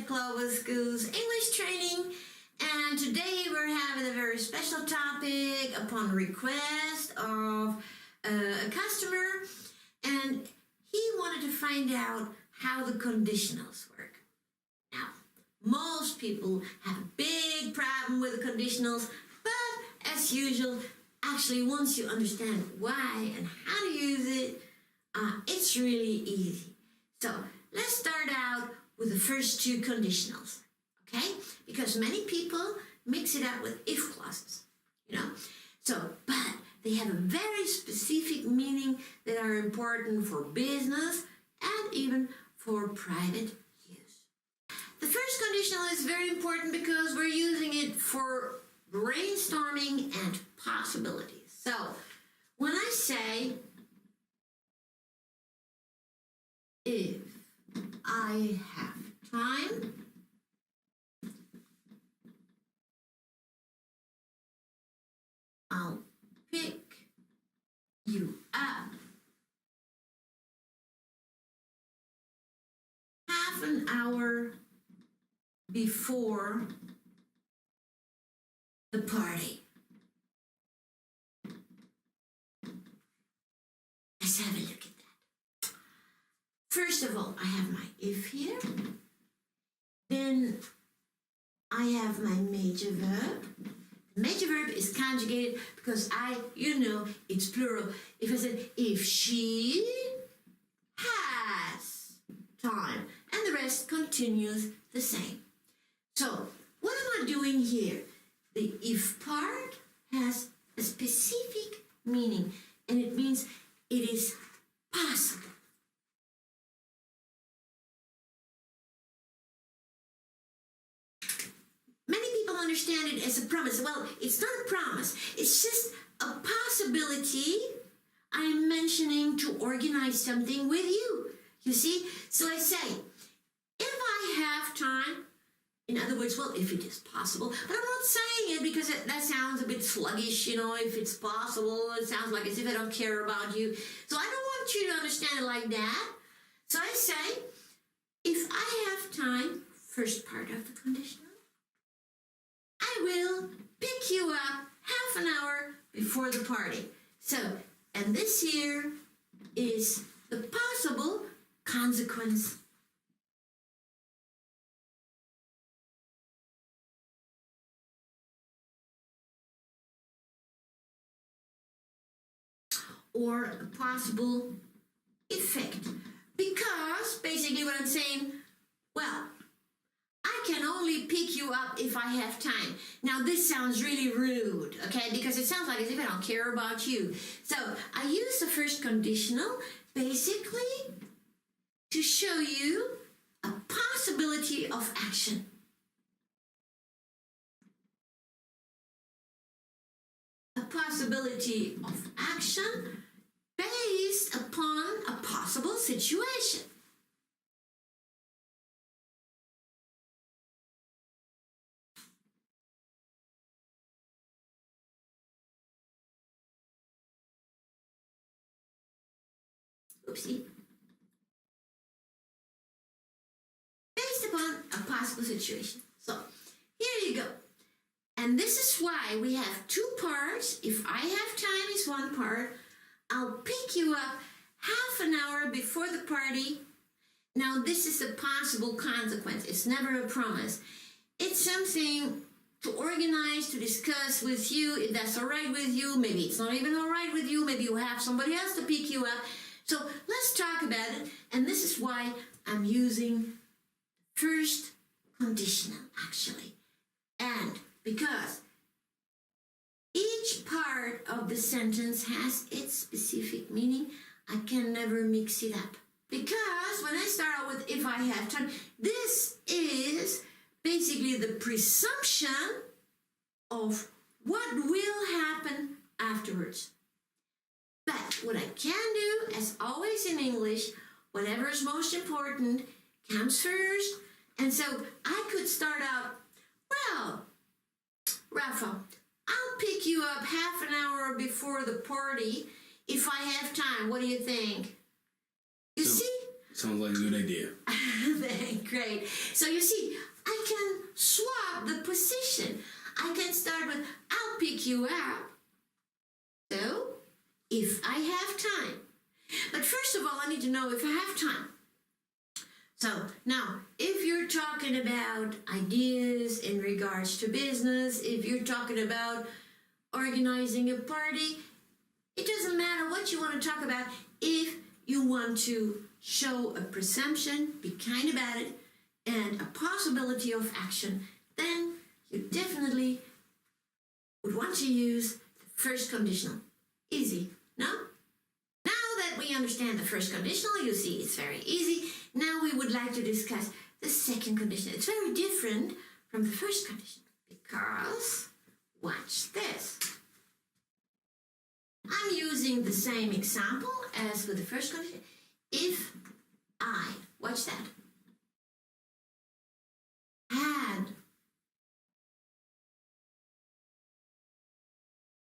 at Global School's English training, and today we're having a very special topic upon request of a customer, and he wanted to find out how the conditionals work. Now, most people have a big problem with the conditionals, but as usual, actually once you understand why and how to use it, it's really easy. So let's start out with the first two conditionals, okay? Because many people mix it up with if clauses, but they have a very specific meaning that are important for business and even for private use. The first conditional is very important because we're using it for brainstorming and possibilities. So when I say, if I have time, I'll pick you up half an hour before the party. Let's have a look at that. First of all, I have my if here. Then I have my major verb. The major verb is conjugated because it's plural. If I said, if she has time, and the rest continues the same. So, what am I doing here? The if part has a specific meaning, and it means it is possible. Many people understand it as a promise. Well, it's not a promise. It's just a possibility I'm mentioning to organize something with you. You see? So I say, if I have time, in other words, well, if it is possible, but I'm not saying it because that sounds a bit sluggish, if it's possible, it sounds like as if I don't care about you. So I don't want you to understand it like that. So I say, if I have time, first part of the conditional, I will pick you up half an hour before the party. So, and this here is the possible consequence. Or a possible effect. Because basically what I'm saying, well, I can only pick you up if I have time. Now this sounds really rude, okay? Because it sounds like as if I don't care about you. So I use the first conditional basically to show you a possibility of action. A possibility of action based upon a possible situation. Oopsie. Based upon a possible situation. So, here you go. And this is why we have two parts. If I have time is one part. I'll pick you up half an hour before the party. Now, this is a possible consequence. It's never a promise. It's something to organize, to discuss with you. If that's all right with you, maybe it's not even all right with you. Maybe you have somebody else to pick you up. So let's talk about it. And this is why I'm using first conditional, actually. And because each part of the sentence has its specific meaning, I can never mix it up. Because when I start out with if I have time, this is basically the presumption of what will happen afterwards. But what I can do, as always in English, whatever is most important comes first. And so I could start out, well, Rafa, I'll pick you up half an hour before the party if I have time. What do you think? You see? Sounds like a good idea. Great. So you see, I can swap the position. I can start with, I'll pick you up. So, if I have time. But first of all, I need to know if I have time. So, now, if you're talking about ideas in regards to business, if you're talking about organizing a party, it doesn't matter what you want to talk about. If you want to show a presumption, be kind about it, and a possibility of action, then you definitely would want to use the first conditional. Easy, no? Now that we understand the first conditional, you see it's very easy. Now we would like to discuss the second conditional. It's very different from the first condition because, watch this. I'm using the same example as with the first condition. If I, watch that, had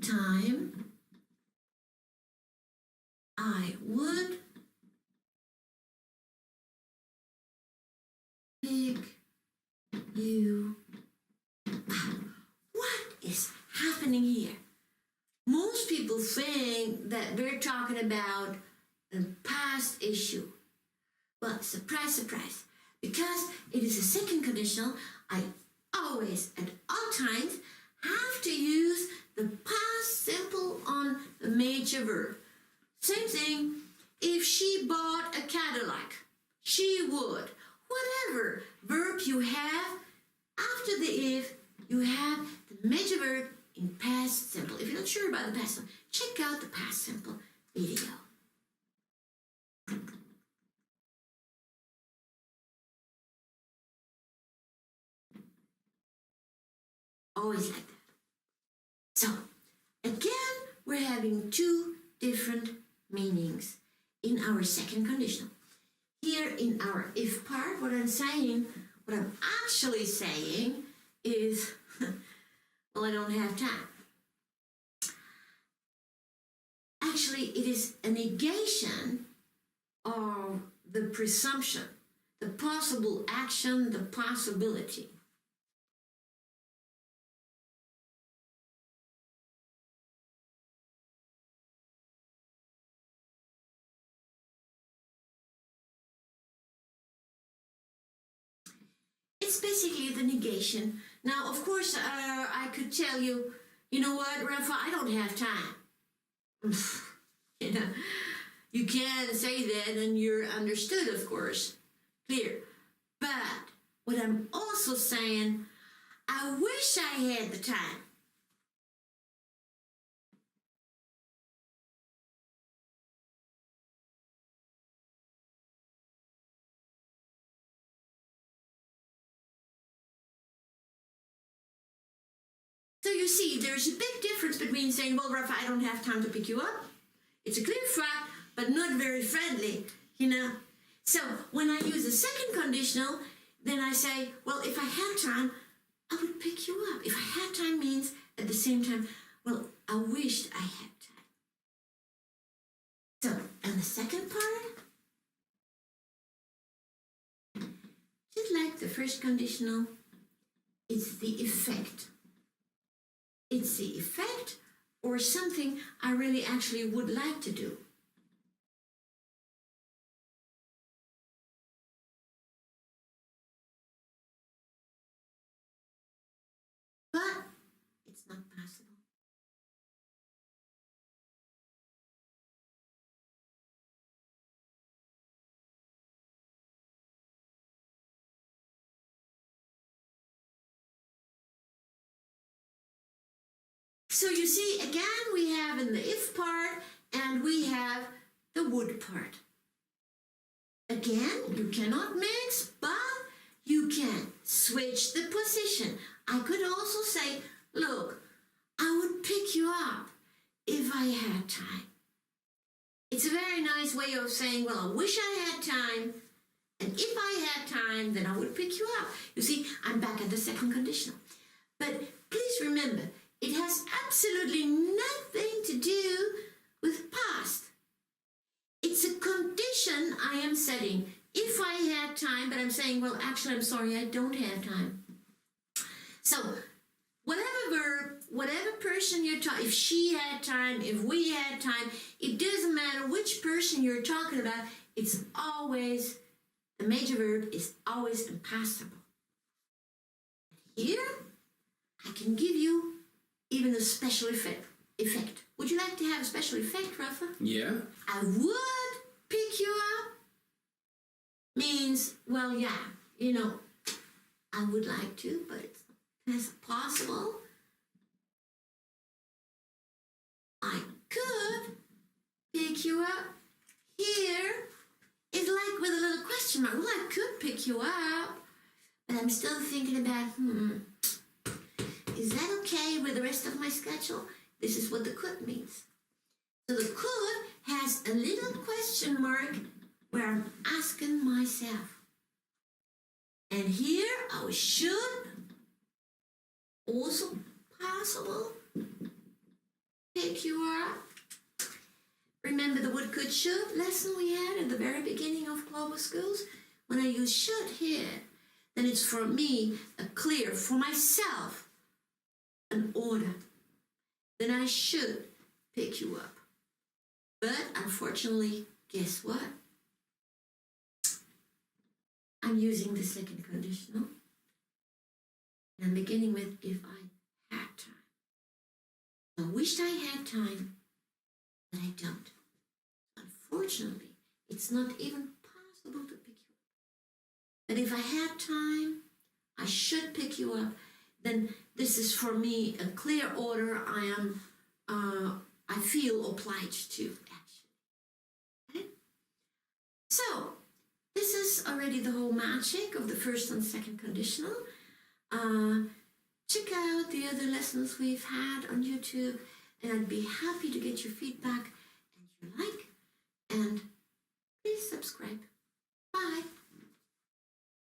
time, I would pick you up. What is happening here? Most people think that we're talking about a past issue. Well, surprise, surprise. Because it is a second conditional, I always, at all times, have to use the past simple on the major verb. Same thing, if she bought a Cadillac, she would. Whatever verb you have, after the if, you have the major verb in past simple. If you're not sure about the past simple, check out the past simple video. Always like that. So, again, we're having two different meanings in our second conditional. Here in our if part, what I'm actually saying is, well, I don't have time. Actually, it is a negation of the presumption, the possible action, the possibility. It's basically the negation. Now, of course, I could tell you, you know what, Rafa, I don't have time. You know, you can say that and you're understood, of course, clear. But what I'm also saying, I wish I had the time. So you see, there's a big difference between saying, well, Rafa, I don't have time to pick you up. It's a clear fact, but not very friendly, you know. So when I use a second conditional, then I say, well, if I had time, I would pick you up. If I had time means at the same time, well, I wished I had time. So, and the second part, just like the first conditional, it's the effect. It's the effect or something I really actually would like to do. But it's not possible. So you see, again, we have in the if part and we have the would part. Again, you cannot mix, but you can switch the position. I could also say, look, I would pick you up if I had time. It's a very nice way of saying, well, I wish I had time, and if I had time, then I would pick you up. You see, I'm back at the second conditional. But please remember, it has absolutely nothing to do with past. It's a condition I am setting adding if I had time, but I'm saying, well, actually, I'm sorry, I don't have time. So whatever verb, whatever person you're talking, if she had time, if we had time, it doesn't matter which person you're talking about, it's always, the major verb is always in past simple. Here, I can give you even a special effect. Would you like to have a special effect, Rafa? Yeah. I would pick you up means, well, yeah, you know, I would like to, but it's not possible. I could pick you up. Here is like with a little question mark. Well, I could pick you up, but I'm still thinking about, is that okay with the rest of my schedule? This is what the could means. So the could has a little question mark where I'm asking myself. And here I should, also possible, pick you up. Remember the would, could, should lesson we had at the very beginning of global schools? When I use should here, then it's for me a clear, for myself, an order. Then I should pick you up. But unfortunately, guess what? I'm using the second conditional. And I'm beginning with if I had time. I wished I had time, but I don't. Unfortunately, it's not even possible to pick you up. But if I had time, I should pick you up. Then this is for me a clear order I feel obliged to, actually. Okay? So, this is already the whole magic of the first and second conditional. Check out the other lessons we've had on YouTube, and I'd be happy to get your feedback and your like, and please subscribe.